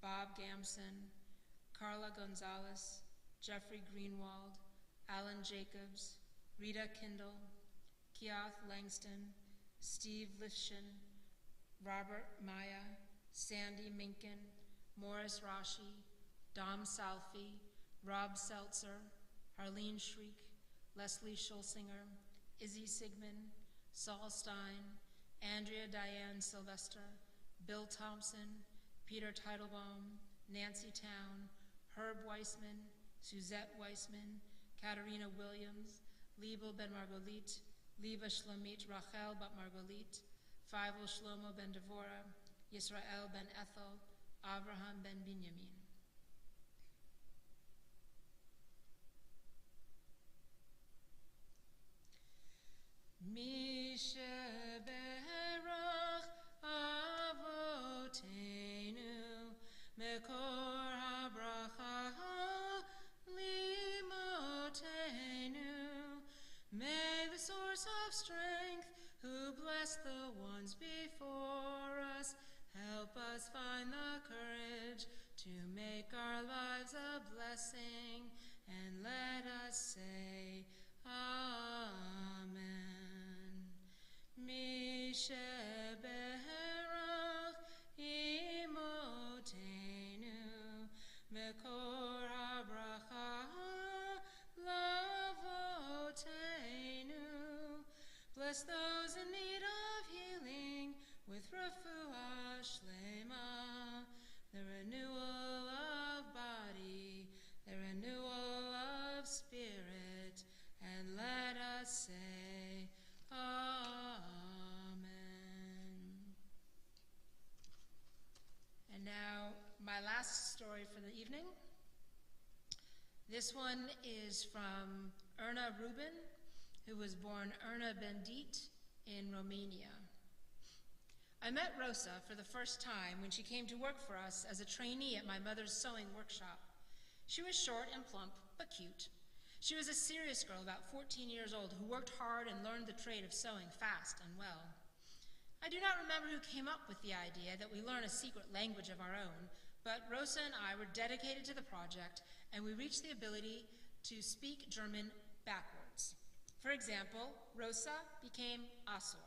[SPEAKER 4] Bob Gamson, Carla Gonzalez, Jeffrey Greenwald, Alan Jacobs, Rita Kindle, Keoth Langston, Steve Lifshin, Robert Maya, Sandy Minkin, Morris Rashi, Dom Salfi, Rob Seltzer, Harleen Shriek, Leslie Schulsinger, Izzy Sigmund, Saul Stein, Andrea Diane Sylvester, Bill Thompson, Peter Teitelbaum, Nancy Town, Herb Weissman, Suzette Weissman, Katerina Williams, Liebel Ben Margolit, Liba Shlomit Rachel Bat Margolit, Feivel Shlomo Ben Devorah, Yisrael Ben Ethel, Abraham Ben Binyamin. Misha Berach Avotenu Mekor HaBracha Limotenu. May the source of strength, who bless the ones before us, help us find the courage to make our lives a blessing, and let us say Amen. Mishe Berach Imotenu Mekor HaBracha Lavotenu. Bless those in need of healing with refuah shlema, the renewal of body, the renewal of spirit, and let us say Amen. And now, my last story for the evening. This one is from Erna Rubin, who was born Erna Bendit in Romania. I met Rosa for the first time when she came to work for us as a trainee at my mother's sewing workshop. She was short and plump, but cute. She was a serious girl, about 14 years old, who worked hard and learned the trade of sewing fast and well. I do not remember who came up with the idea that we learn a secret language of our own, but Rosa and I were dedicated to the project, and we reached the ability to speak German backwards. For example, Rosa became Asor,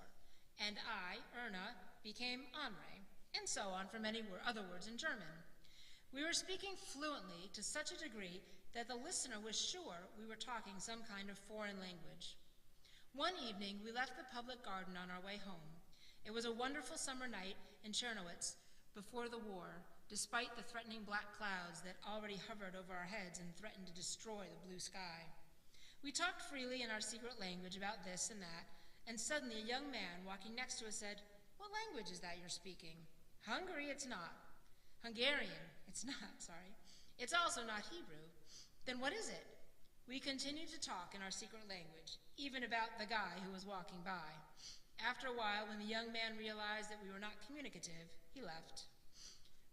[SPEAKER 4] and I, Erna, became Amre, and so on for many other words in German. We were speaking fluently to such a degree that the listener was sure we were talking some kind of foreign language. One evening, we left the public garden on our way home. It was a wonderful summer night in Czernowitz before the war, despite the threatening black clouds that already hovered over our heads and threatened to destroy the blue sky. We talked freely in our secret language about this and that, and suddenly a young man walking next to us said, "What language is that you're speaking?" "Hungary, it's not." "Hungarian, it's not, sorry. It's also not Hebrew." "Then what is it?" We continued to talk in our secret language, even about the guy who was walking by. After a while, when the young man realized that we were not communicative, he left.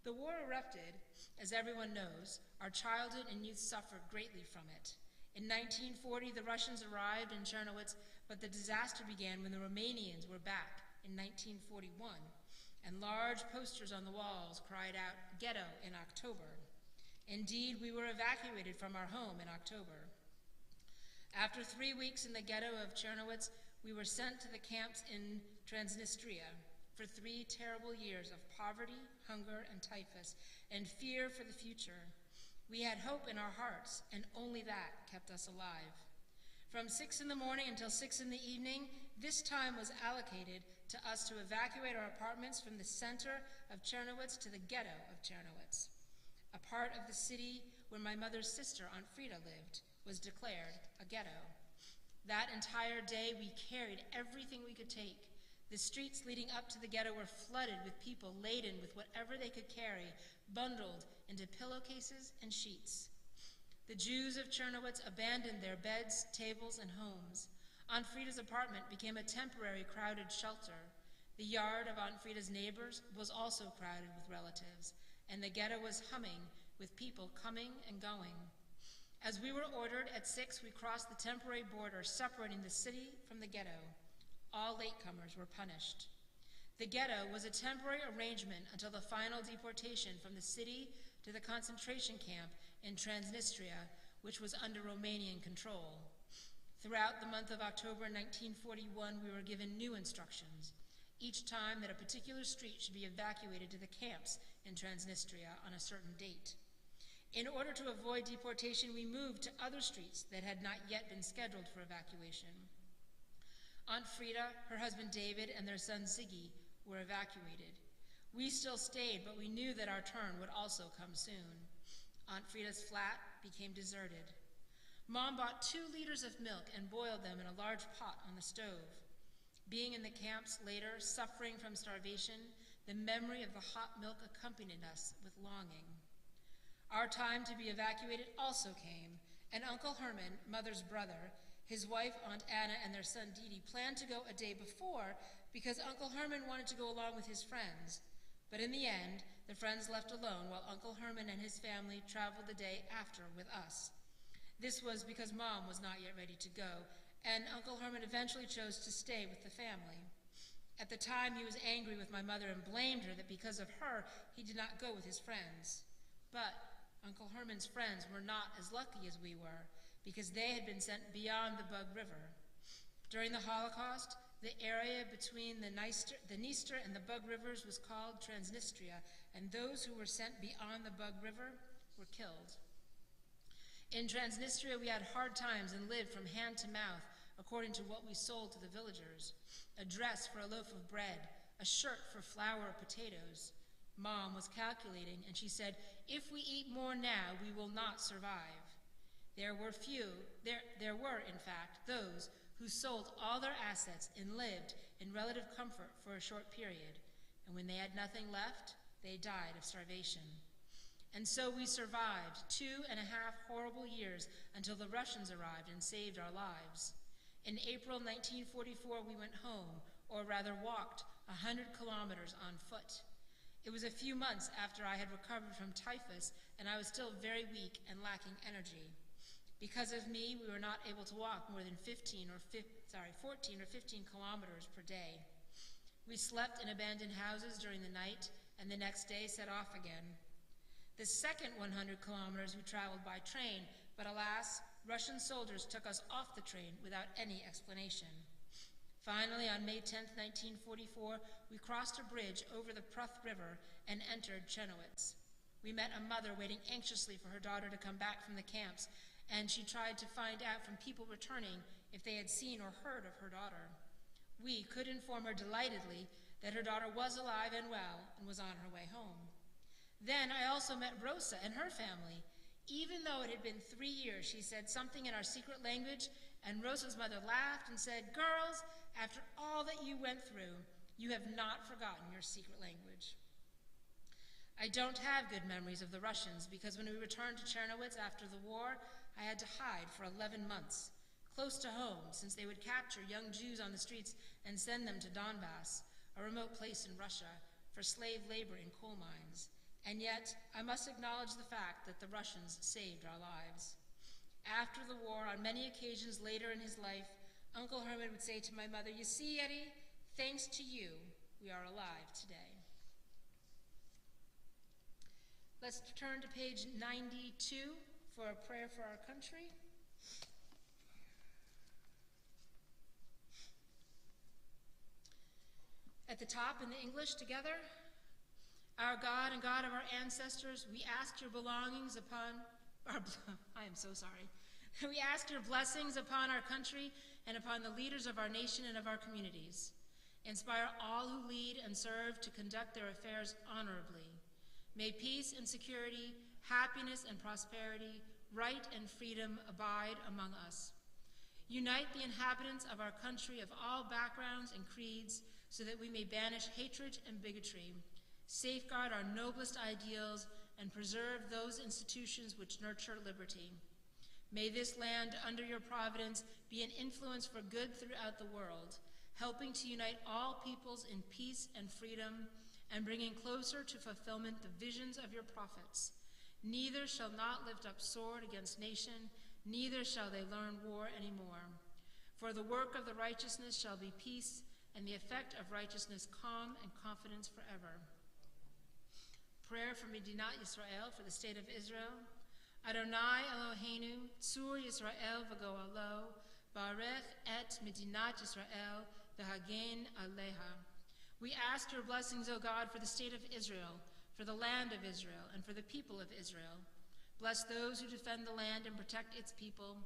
[SPEAKER 4] The war erupted, as everyone knows. Our childhood and youth suffered greatly from it. In 1940, the Russians arrived in Czernowitz, but the disaster began when the Romanians were back in 1941, and large posters on the walls cried out, "Ghetto in October." Indeed, we were evacuated from our home in October. After 3 weeks in the ghetto of Czernowitz, we were sent to the camps in Transnistria for 3 terrible years of poverty, hunger, and typhus, and fear for the future. We had hope in our hearts, and only that kept us alive. From 6 in the morning until 6 in the evening, this time was allocated to us to evacuate our apartments from the center of Czernowitz to the ghetto of Czernowitz. A part of the city where my mother's sister, Aunt Frida, lived was declared a ghetto. That entire day, we carried everything we could take. The streets leading up to the ghetto were flooded with people laden with whatever they could carry, bundled into pillowcases and sheets. The Jews of Czernowitz abandoned their beds, tables, and homes. Aunt Frida's apartment became a temporary crowded shelter. The yard of Aunt Frida's neighbors was also crowded with relatives, and the ghetto was humming with people coming and going. As we were ordered at 6, we crossed the temporary border separating the city from the ghetto. All latecomers were punished. The ghetto was a temporary arrangement until the final deportation from the city to the concentration camp in Transnistria, which was under Romanian control. Throughout the month of October 1941, we were given new instructions, each time that a particular street should be evacuated to the camps in Transnistria on a certain date. In order to avoid deportation, we moved to other streets that had not yet been scheduled for evacuation. Aunt Frida, her husband David, and their son Ziggy were evacuated. We still stayed, but we knew that our turn would also come soon. Aunt Frida's flat became deserted. Mom bought 2 liters of milk and boiled them in a large pot on the stove. Being in the camps later, suffering from starvation, the memory of the hot milk accompanied us with longing. Our time to be evacuated also came, and Uncle Herman, Mother's brother, his wife, Aunt Anna, and their son Dee Dee planned to go a day before because Uncle Herman wanted to go along with his friends. But in the end, the friends left alone while Uncle Herman and his family traveled the day after with us. This was because Mom was not yet ready to go, and Uncle Herman eventually chose to stay with the family. At the time, he was angry with my mother and blamed her that because of her, he did not go with his friends. But Uncle Herman's friends were not as lucky as we were, because they had been sent beyond the Bug River. During the Holocaust, the area between the Dniester and the Bug Rivers was called Transnistria, and those who were sent beyond the Bug River were killed. In Transnistria, we had hard times and lived from hand to mouth according to what we sold to the villagers: a dress for a loaf of bread, a shirt for flour or potatoes. Mom was calculating, and she said, "If we eat more now, we will not survive." There were, in fact, those who sold all their assets and lived in relative comfort for a short period, and when they had nothing left, they died of starvation. And so we survived 2.5 horrible years until the Russians arrived and saved our lives. In April 1944, we went home, or rather walked 100 kilometers on foot. It was a few months after I had recovered from typhus, and I was still very weak and lacking energy. Because of me, we were not able to walk more than 14 or 15 kilometers per day. We slept in abandoned houses during the night, and the next day set off again. The second 100 kilometers we traveled by train, but alas, Russian soldiers took us off the train without any explanation. Finally, on May 10, 1944, we crossed a bridge over the Pruth River and entered Chernowitz. We met a mother waiting anxiously for her daughter to come back from the camps, and she tried to find out from people returning if they had seen or heard of her daughter. We could inform her delightedly that her daughter was alive and well and was on her way home. Then I also met Rosa and her family. Even though it had been 3 years, she said something in our secret language, and Rosa's mother laughed and said, "Girls, after all that you went through, you have not forgotten your secret language." I don't have good memories of the Russians because when we returned to Chernowitz after the war, I had to hide for 11 months, close to home, since they would capture young Jews on the streets and send them to Donbass, a remote place in Russia, for slave labor in coal mines. And yet, I must acknowledge the fact that the Russians saved our lives. After the war, on many occasions later in his life, Uncle Herman would say to my mother, "You see, Eddie, thanks to you, we are alive today." Let's turn to page 92 for a prayer for our country. At the top in the English together. Our God and God of our ancestors, we ask your belongings upon We ask your blessings upon our country and upon the leaders of our nation and of our communities. Inspire all who lead and serve to conduct their affairs honorably. May peace and security, happiness and prosperity, right and freedom abide among us. Unite the inhabitants of our country of all backgrounds and creeds so that we may banish hatred and bigotry, safeguard our noblest ideals, and preserve those institutions which nurture liberty. May this land under your providence be an influence for good throughout the world, helping to unite all peoples in peace and freedom, and bringing closer to fulfillment the visions of your prophets. Neither shall not lift up sword against nation, neither shall they learn war anymore. For the work of the righteousness shall be peace, and the effect of righteousness calm and confidence forever. Prayer for Medinat Yisrael, for the state of Israel. Adonai Eloheinu, Tzur Yisrael v'go'alo, Barech et Medinat Yisrael v'hagen aleha. We ask your blessings, O God, for the state of Israel, for the land of Israel, and for the people of Israel. Bless those who defend the land and protect its people.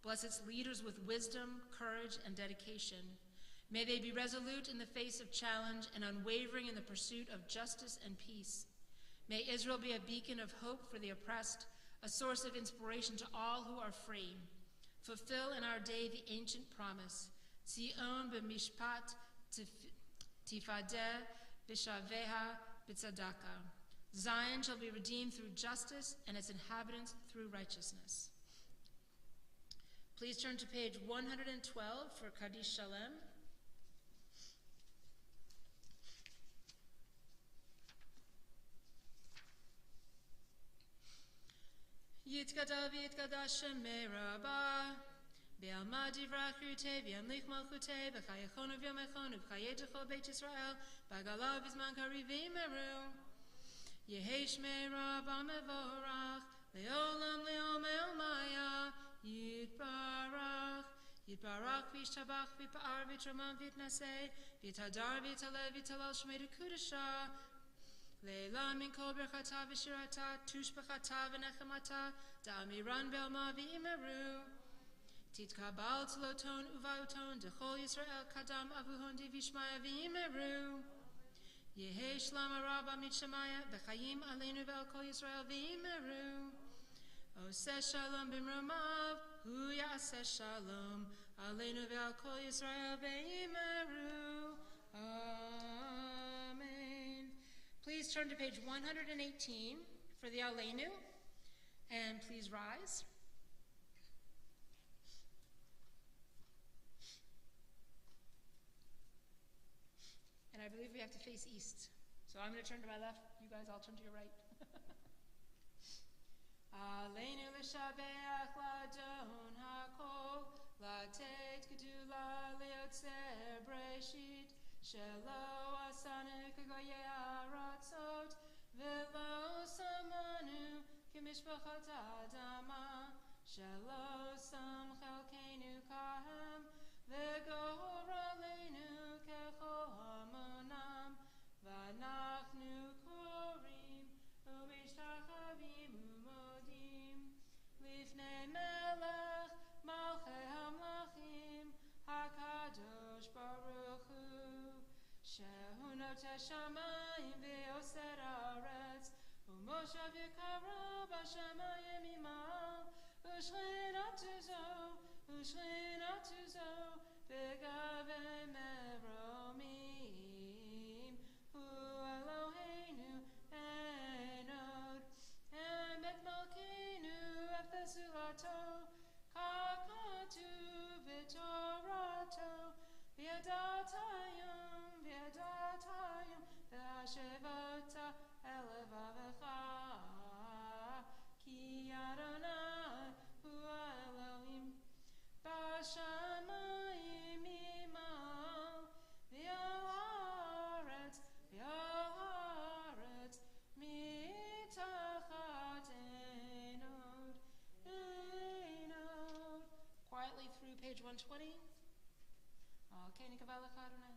[SPEAKER 4] Bless its leaders with wisdom, courage, and dedication. May they be resolute in the face of challenge and unwavering in the pursuit of justice and peace. May Israel be a beacon of hope for the oppressed, a source of inspiration to all who are free. Fulfill in our day the ancient promise, Tzion b'mishpat tifadeh v'shaveha b'tzedakah. Zion shall be redeemed through justice and its inhabitants through righteousness. Please turn to page 112 for Kaddish Shalem. Yitkada v'yitkada shemei rabah, be'alma divrach rute v'yanlich malchute, v'chayechonu v'yomechonu v'chayedecho beit Yisrael, b'agala v'zman karivim meru. Yehi shmei rabah mevorach, le'olam le'omel maya, yitbarach, yitbarach v'yishtabach v'yipa'ar v'yitramam v'yitnaseh, v'yitadar v'yitaleh v'yitalal shmei dekudesha, Leila min kol berchata v'shirata, tushbechata v'nechemata, da'amiran be'alma v'imeru. Titkabal tloton uvauton, dechol Yisrael kadam avuhon divishmaya v'imeru. Yehe shlama rabba mitshamaya, v'chayim aleinu ve'al kol Yisrael v'imeru. Oseh shalom b'mromav, hu ya'aseh shalom, aleinu ve'al kol Yisrael v'imeru. Please turn to page 118 for the Aleinu, and please rise. And I believe we have to face east. So I'm going to turn to my left. You guys all turn to your right. Aleinu l'shabeach ladon hakol, latet gedula leotzer breshit, shelo asanu kagoye aratzot, velo samanu kimishpachat adama, shelo sam chelkenu kahem, vegor aleinu kechol hamonam, vanachnu korim, umishtachavim umodim, lifnei melech malchei hamlachim, hakadosh baruch hu. Shehunot hashamayim ve'oser haaretz, u'moshav yekara b'shamayim imal, u'shchinatu zo, v'gavei meromim, hu Eloheinu enod, emet malkeinu efesulato, kakatu v'torato, v'yadatayim, V'ashevota elevavecha, ki Adonai hu Elohim, b'shamayim imal, v'ya'aretz mitachat enod. Quietly through page 120. Okay, nikavalecha Adonai.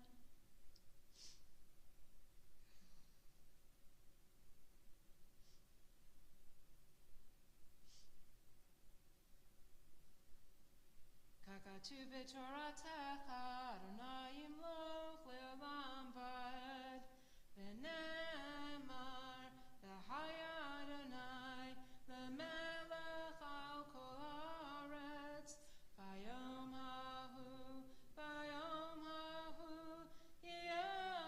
[SPEAKER 4] Kakatu b'toratecha Adonai yimloch le'olam va'ed, v'nemar v'haya Adonai le'melech al kol haaretz, v'yom hahu yeh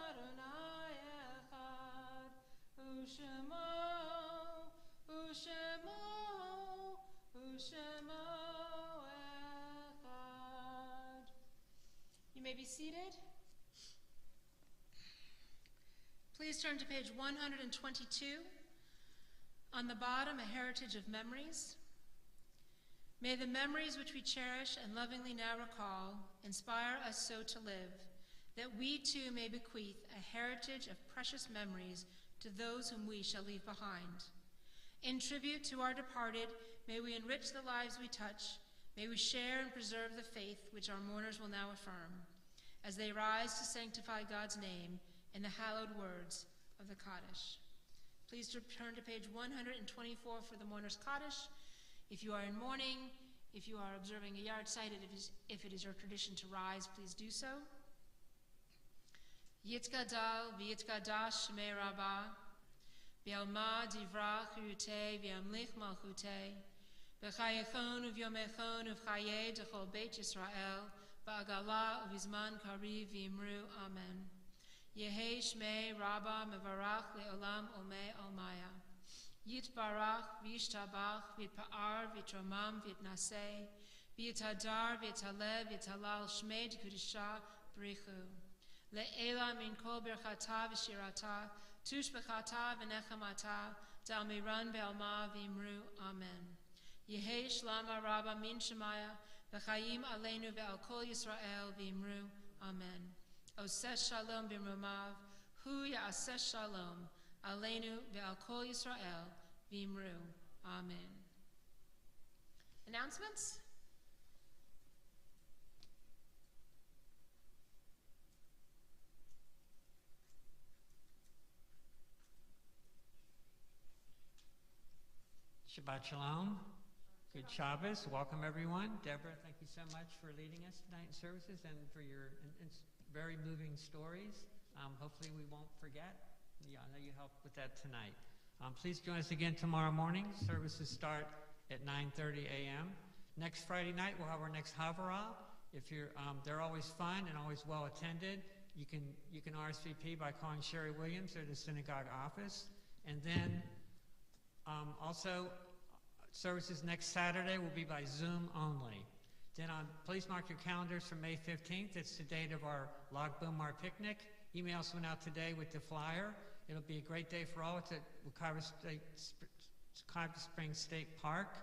[SPEAKER 4] Adonai echad, u'shemo You may be seated. Please turn to page 122. On the bottom, a heritage of memories. May the memories which we cherish and lovingly now recall inspire us so to live, that we too may bequeath a heritage of precious memories to those whom we shall leave behind. In tribute to our departed, may we enrich the lives we touch. May we share and preserve the faith which our mourners will now affirm, as they rise to sanctify God's name in the hallowed words of the Kaddish. Please turn to page 124 for the mourner's Kaddish. If you are in mourning, if you are observing a yard site, if it is your tradition to rise, please do so. Yitkadal v'yitkadash shmei Rabbah, v'yalma divra chiyutei v'yamlich malchutei, v'chayechon uvyomechon uv'chayei d'chol beit Yisrael, v'agala uv'izman kariv v'imru amen. Yehei shmei Rabbah mevarach le'olam omei almaya. Yitbarach v'yishtabach v'yitpa'ar v'yitramam v'yitnaseh, v'yitadar v'yitalev v'yitalal shmei d'kudisha b'richu. Le'ela min kol birchata v'shirata, tush b'chata v'nechamata, dal miran be'alma v'imru amen. Yehei shlama Rabbah min shemaya, v'chayim aleinu ve'al kol Yisrael v'imru amen. Oses shalom b'imrumav, hu ya'ases shalom, aleinu ve'al kol Yisrael v'imru amen. Announcements?
[SPEAKER 5] Shabbat Shalom. Good Shabbos. Welcome, everyone. Deborah, thank you so much for leading us tonight in services and for your very moving stories. Hopefully we won't forget. Yeah, I know you helped with that tonight. Please join us again tomorrow morning. Services start at 9:30 a.m. Next Friday night, we'll have our next Havurah. If you're, they're always fun and always well attended. You can RSVP by calling Sherry Williams or the synagogue office. And then also, services next Saturday will be by Zoom only. Then please mark your calendars for May 15th. It's the date of our Lag B'Omer picnic. Emails went out today with the flyer. It'll be a great day for all. It's at Wekiva Springs State Park.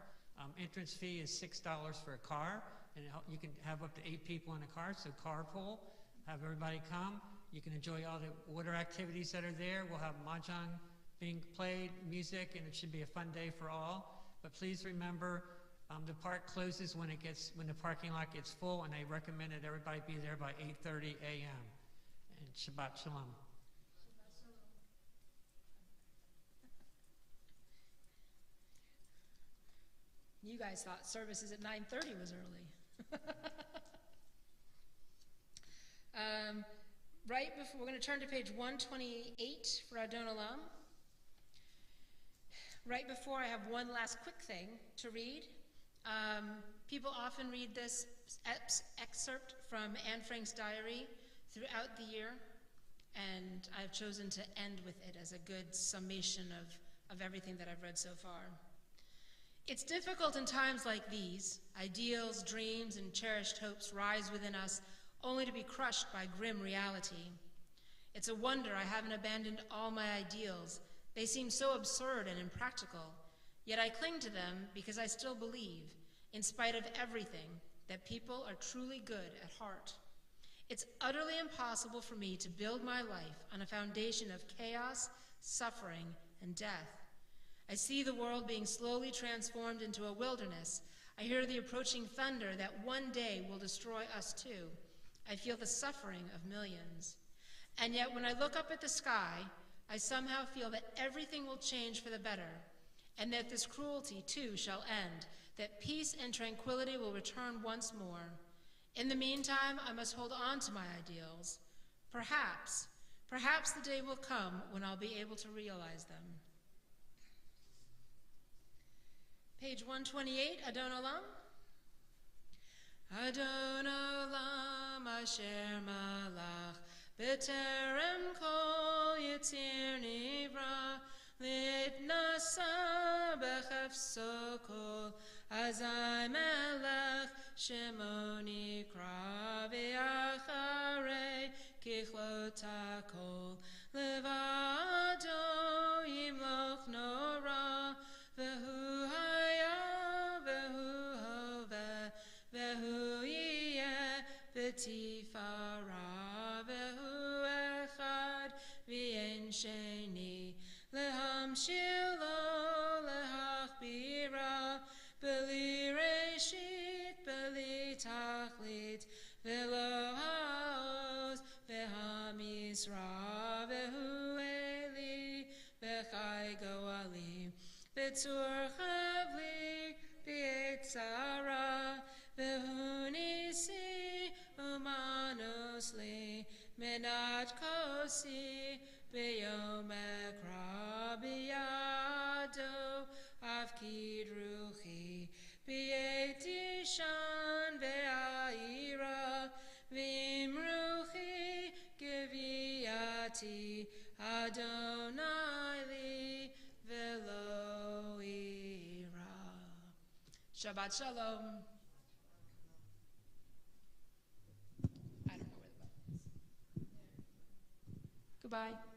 [SPEAKER 5] Entrance fee is $6 for a car, and you can have up to 8 people in a car, so carpool. Have everybody come. You can enjoy all the water activities that are there. We'll have mahjong being played, music, and it should be a fun day for all. But please remember, the park closes when the parking lot gets full, and they recommend that everybody be there by 8:30 a.m. And Shabbat Shalom.
[SPEAKER 4] You guys thought services at 9:30 was early. Right before, we're going to turn to page 128 for Adon Olam. Right before, I have one last quick thing to read. People often read this excerpt from Anne Frank's diary throughout the year, and I've chosen to end with it as a good summation of everything that I've read so far. It's difficult in times like these. Ideals, dreams, and cherished hopes rise within us only to be crushed by grim reality. It's a wonder I haven't abandoned all my ideals. They seem so absurd and impractical, yet I cling to them because I still believe, in spite of everything, that people are truly good at heart. It's utterly impossible for me to build my life on a foundation of chaos, suffering, and death. I see the world being slowly transformed into a wilderness. I hear the approaching thunder that one day will destroy us too. I feel the suffering of millions. And yet when I look up at the sky, I somehow feel that everything will change for the better, and that this cruelty too shall end, that peace and tranquility will return once more. In the meantime, I must hold on to my ideals. Perhaps the day will come when I'll be able to realize them. Page 128, Adon Olam. Adon Olam asher malach b'terem kol yitzir nivra litnasa b'chefso kol azai melech shemo nikra v'yacharei kichlot hakol levado yimloch nora v'hu Vehu yeh v'tifara vehu echad v'yen sheni lehamshilo lehachbira b'li reshit b'li tachlit v'lo ha'oz v'hamisra vehu eli v'chai Vehunisi umanusli menat kosi beomekra biado avkid ruchi bieti shan ve'aira vimruchi geviati Adonai li velo ira. Shabbat shalom. I don't know where the button is. Goodbye.